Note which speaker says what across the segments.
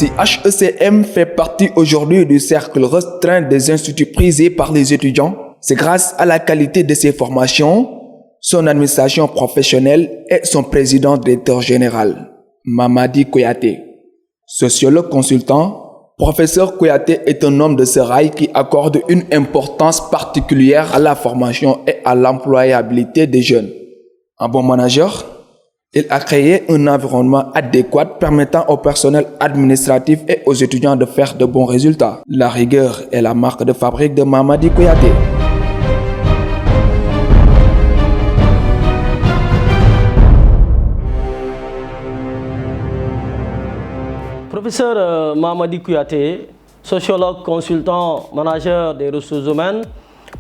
Speaker 1: Si HECM fait partie aujourd'hui du cercle restreint des instituts prisés par les étudiants, c'est grâce à la qualité de ses formations, son administration professionnelle et son président-directeur général, Mamadi Kouyaté. Sociologue consultant, professeur Kouyaté est un homme de sérail qui accorde une importance particulière à la formation et à l'employabilité des jeunes. Un bon manager, il a créé un environnement adéquat permettant au personnel administratif et aux étudiants de faire de bons résultats. La rigueur est la marque de fabrique de Mamadi Kouyaté.
Speaker 2: Professeur Mamadi Kouyaté, sociologue, consultant, manager des ressources humaines,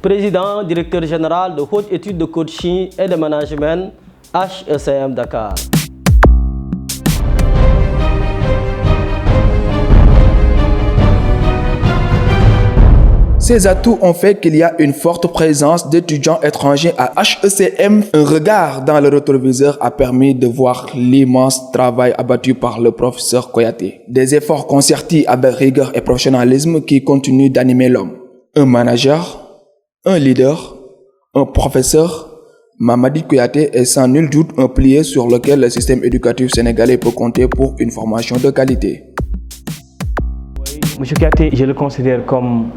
Speaker 2: président, directeur général de haute études de coaching et de management HECM Dakar.
Speaker 1: Ces atouts ont fait qu'il y a une forte présence d'étudiants étrangers à HECM. Un regard dans le rétroviseur a permis de voir l'immense travail abattu par le professeur Kouyaté. Des efforts concertés avec rigueur et professionnalisme qui continuent d'animer l'homme. Un manager, un leader, un professeur, Mamadi Kouyaté est sans nul doute un pilier sur lequel le système éducatif sénégalais peut compter pour une formation de qualité.
Speaker 3: M. Kouyaté, je le considère comme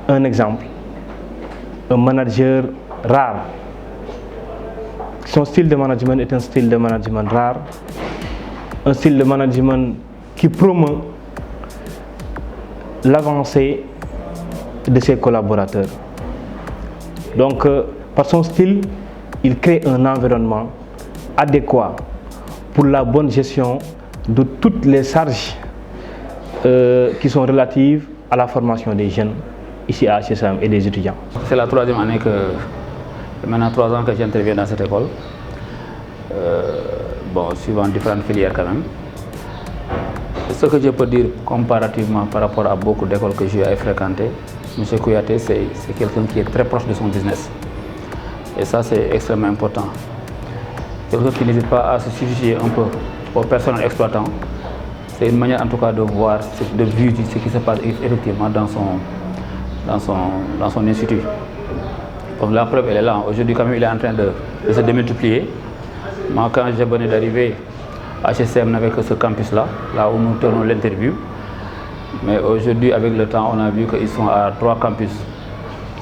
Speaker 3: un exemple, un manager rare. Son style de management est un style de management rare, un style de management qui promeut l'avancée de ses collaborateurs. Donc, par son style, il crée un environnement adéquat pour la bonne gestion de toutes les charges qui sont relatives à la formation des jeunes ici à HECM et des étudiants.
Speaker 4: C'est la troisième année maintenant 3 ans que j'interviens dans cette école. Suivant différentes filières quand même. Ce que je peux dire comparativement par rapport à beaucoup d'écoles que j'ai fréquentées, M. Kouyaté, c'est quelqu'un qui est très proche de son business. Et ça, c'est extrêmement important. Quelqu'un qui n'hésite pas à se substituer un peu au personnel exploitant. C'est une manière en tout cas de voir, de vivre ce qui se passe effectivement dans son institut. Donc la preuve, elle est là. Aujourd'hui, quand même, il est en train de se démultiplier. Moi, quand j'ai venu d'arriver, HECM n'avait que ce campus-là, là où nous tenons l'interview. Mais aujourd'hui, avec le temps, on a vu qu'ils sont à 3 campus.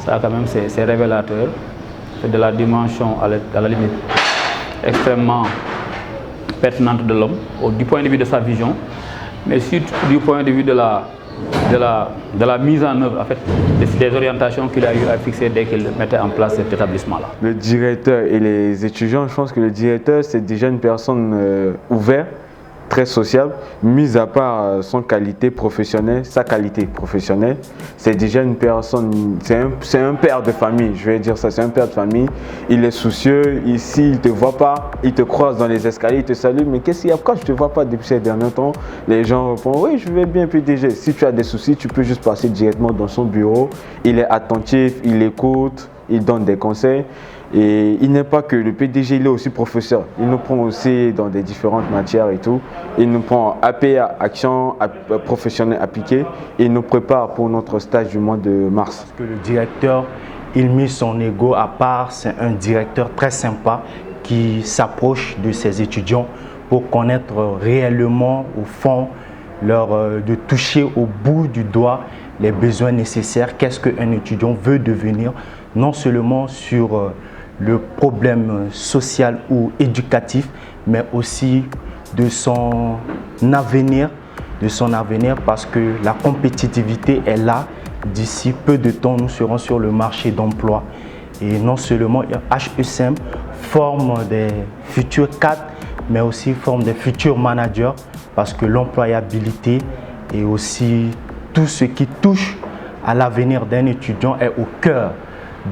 Speaker 4: Ça, quand même, c'est révélateur. C'est de la dimension, à la limite, extrêmement pertinente de l'homme, du point de vue de sa vision, mais surtout du point de vue de la mise en œuvre en fait, des orientations qu'il a eu à fixer dès qu'il mettait en place cet établissement-là.
Speaker 5: Le directeur et les étudiants, je pense que le directeur, c'est déjà une personne ouverte, très sociable, mis à part sa qualité professionnelle, c'est déjà une personne, c'est un père de famille, je vais dire ça, c'est un père de famille, il est soucieux, ici il ne te voit pas, il te croise dans les escaliers, il te salue, mais qu'est-ce qu'il y a, pourquoi je ne te vois pas depuis ces derniers temps? Les gens répondent, oui je vais bien PDG, si tu as des soucis, tu peux juste passer directement dans son bureau, il est attentif, il écoute, il donne des conseils. Et il n'est pas que le PDG, il est aussi professeur. Il nous prend aussi dans des différentes matières et tout. Il nous prend APA, action professionnelle appliquée. Et il nous prépare pour notre stage du mois de mars.
Speaker 6: Parce que le directeur, il met son ego à part. C'est un directeur très sympa qui s'approche de ses étudiants pour connaître réellement au fond, de toucher au bout du doigt les besoins nécessaires. Qu'est-ce qu'un étudiant veut devenir, non seulement sur le problème social ou éducatif, mais aussi de son avenir, parce que la compétitivité est là. D'ici peu de temps, nous serons sur le marché d'emploi. Et non seulement HECM forme des futurs cadres, mais aussi forme des futurs managers, parce que l'employabilité et aussi tout ce qui touche à l'avenir d'un étudiant est au cœur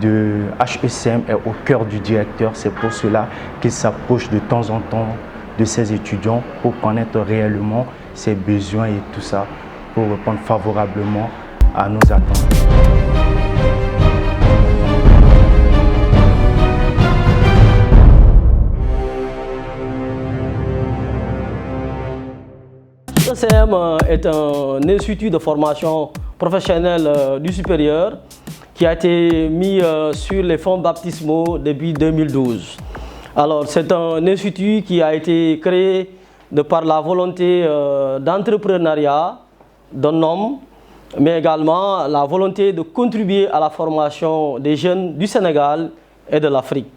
Speaker 6: de HECM, est au cœur du directeur. C'est pour cela qu'il s'approche de temps en temps de ses étudiants pour connaître réellement ses besoins et tout ça, pour répondre favorablement à nos attentes.
Speaker 2: HECM est un institut de formation professionnelle du supérieur qui a été mis sur les fonds baptismaux depuis 2012. Alors, c'est un institut qui a été créé de par la volonté d'entrepreneuriat d'un homme, mais également la volonté de contribuer à la formation des jeunes du Sénégal et de l'Afrique.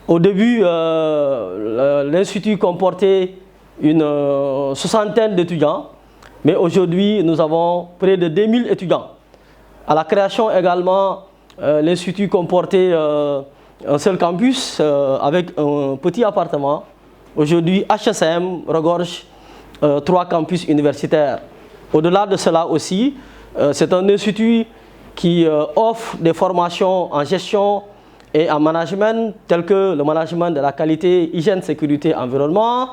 Speaker 2: Au début, l'institut comportait une soixantaine d'étudiants, mais aujourd'hui, nous avons près de 2000 étudiants. À la création également, l'institut comportait un seul campus avec un petit appartement. Aujourd'hui, HECM regorge 3 campus universitaires. Au-delà de cela aussi, c'est un institut qui offre des formations en gestion et en management, telles que le management de la qualité, hygiène, sécurité, environnement,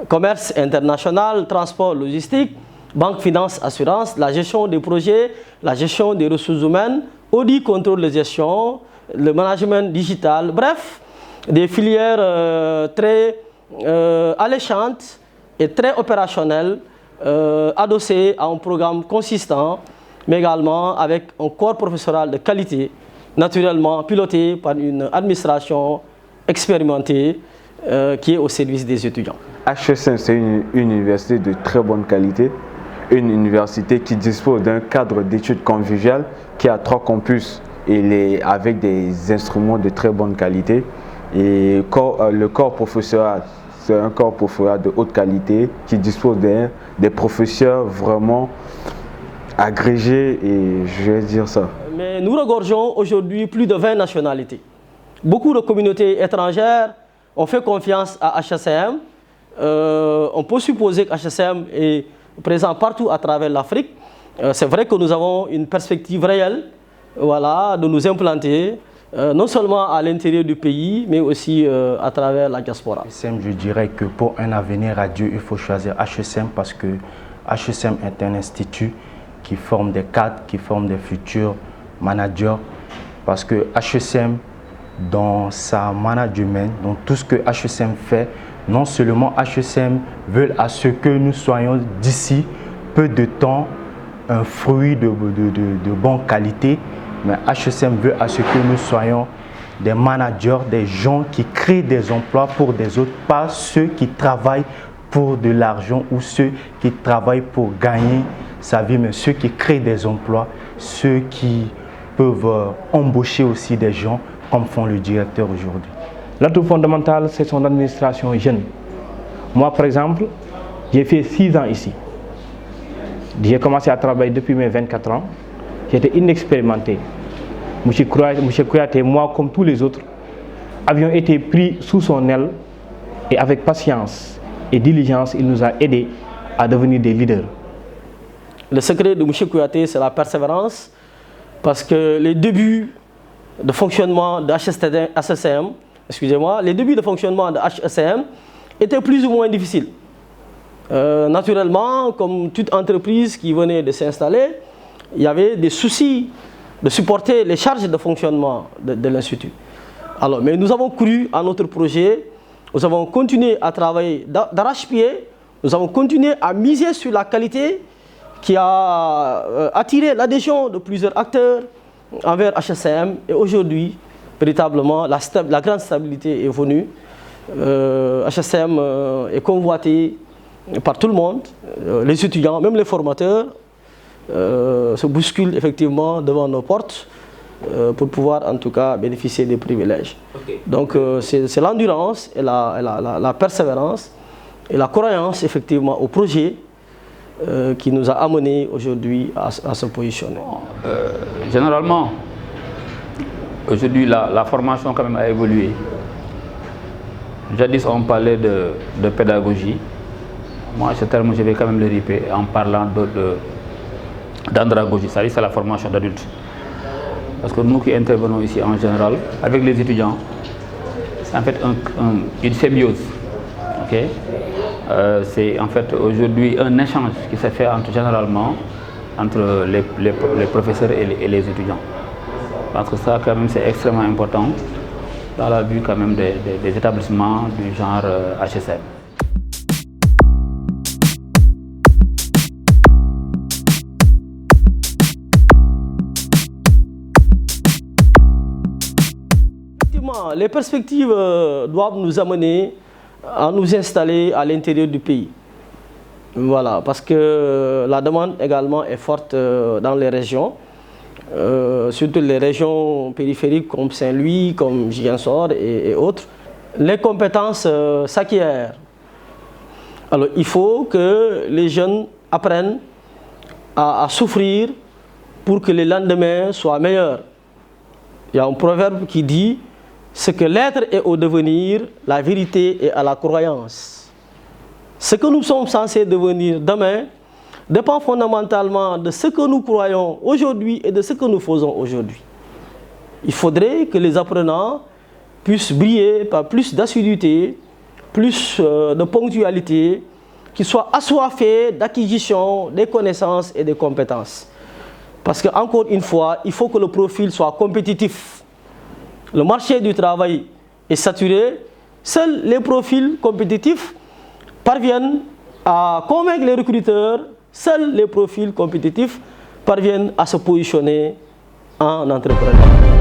Speaker 2: commerce international, transport, logistique, banque, finance, assurance, la gestion des projets, la gestion des ressources humaines, audit, contrôle de gestion, le management digital, bref, des filières très alléchantes et très opérationnelles, adossées à un programme consistant, mais également avec un corps professoral de qualité, naturellement piloté par une administration expérimentée qui est au service des étudiants.
Speaker 5: HECM, c'est une université de très bonne qualité, une université qui dispose d'un cadre d'études convivial qui a 3 campus et avec des instruments de très bonne qualité. Et le corps professoral, c'est un corps professoral de haute qualité qui dispose des professeurs vraiment agrégés, et je vais dire ça.
Speaker 2: Mais nous regorgeons aujourd'hui plus de 20 nationalités. Beaucoup de communautés étrangères ont fait confiance à HECM. On peut supposer que HECM est présent partout à travers l'Afrique. C'est vrai que nous avons une perspective réelle, voilà, de nous implanter, non seulement à l'intérieur du pays, mais aussi à travers la diaspora.
Speaker 6: HECM, je dirais que pour un avenir radieux, il faut choisir HECM parce que HECM est un institut qui forme des cadres, qui forme des futurs managers. Parce que HECM, dans sa management, dans tout ce que HECM fait, non seulement HECM veut à ce que nous soyons d'ici peu de temps un fruit de bonne qualité, mais HECM veut à ce que nous soyons des managers, des gens qui créent des emplois pour des autres, pas ceux qui travaillent pour de l'argent ou ceux qui travaillent pour gagner sa vie, mais ceux qui créent des emplois, ceux qui peuvent embaucher aussi des gens comme font le directeur aujourd'hui.
Speaker 3: L'atout fondamental, c'est son administration jeune. Moi, par exemple, j'ai fait 6 ans ici. J'ai commencé à travailler depuis mes 24 ans. J'étais inexpérimenté. M. Kouyaté, moi, comme tous les autres, avions été pris sous son aile et avec patience et diligence, il nous a aidés à devenir des leaders.
Speaker 2: Le secret de M. Kouyaté, c'est la persévérance, parce que les débuts de fonctionnement de HECM, les débuts de fonctionnement de HECM étaient plus ou moins difficiles. Naturellement, comme toute entreprise qui venait de s'installer, il y avait des soucis de supporter les charges de fonctionnement de l'Institut. Alors, mais nous avons cru à notre projet, nous avons continué à travailler d'arrache-pied, nous avons continué à miser sur la qualité qui a attiré l'adhésion de plusieurs acteurs envers HECM, et aujourd'hui, véritablement, la grande stabilité est venue. HECM est convoité par tout le monde, les étudiants, même les formateurs, se bousculent effectivement devant nos portes pour pouvoir en tout cas bénéficier des privilèges. Okay. Donc c'est l'endurance et la persévérance et la croyance effectivement au projet qui nous a amenés aujourd'hui à se positionner.
Speaker 4: Généralement, aujourd'hui la formation quand même a évolué. Jadis on parlait de pédagogie. Moi ce terme je vais quand même le répéter en parlant d'andragogie, c'est-à-dire c'est la formation d'adultes. Parce que nous qui intervenons ici en général avec les étudiants, c'est en fait une symbiose. Okay? C'est en fait aujourd'hui un échange qui se fait généralement entre les professeurs et les étudiants. Parce que ça quand même c'est extrêmement important dans la vue quand même des établissements du genre HECM.
Speaker 2: Évidemment, les perspectives doivent nous amener à nous installer à l'intérieur du pays. Voilà, parce que la demande également est forte dans les régions, surtout les régions périphériques comme Saint-Louis, comme Ziguinchor et autres. Les compétences s'acquièrent. Alors il faut que les jeunes apprennent à souffrir pour que le lendemain soit meilleur. Il y a un proverbe qui dit « Ce que l'être est au devenir, la vérité est à la croyance ». Ce que nous sommes censés devenir demain dépend fondamentalement de ce que nous croyons aujourd'hui et de ce que nous faisons aujourd'hui. Il faudrait que les apprenants puissent briller par plus d'assiduité, plus de ponctualité, qu'ils soient assoiffés d'acquisition des connaissances et des compétences. Parce qu'encore une fois, il faut que le profil soit compétitif. Le marché du travail est saturé. Seuls les profils compétitifs parviennent à convaincre les recruteurs. Seuls les profils compétitifs parviennent à se positionner en entrepreneur.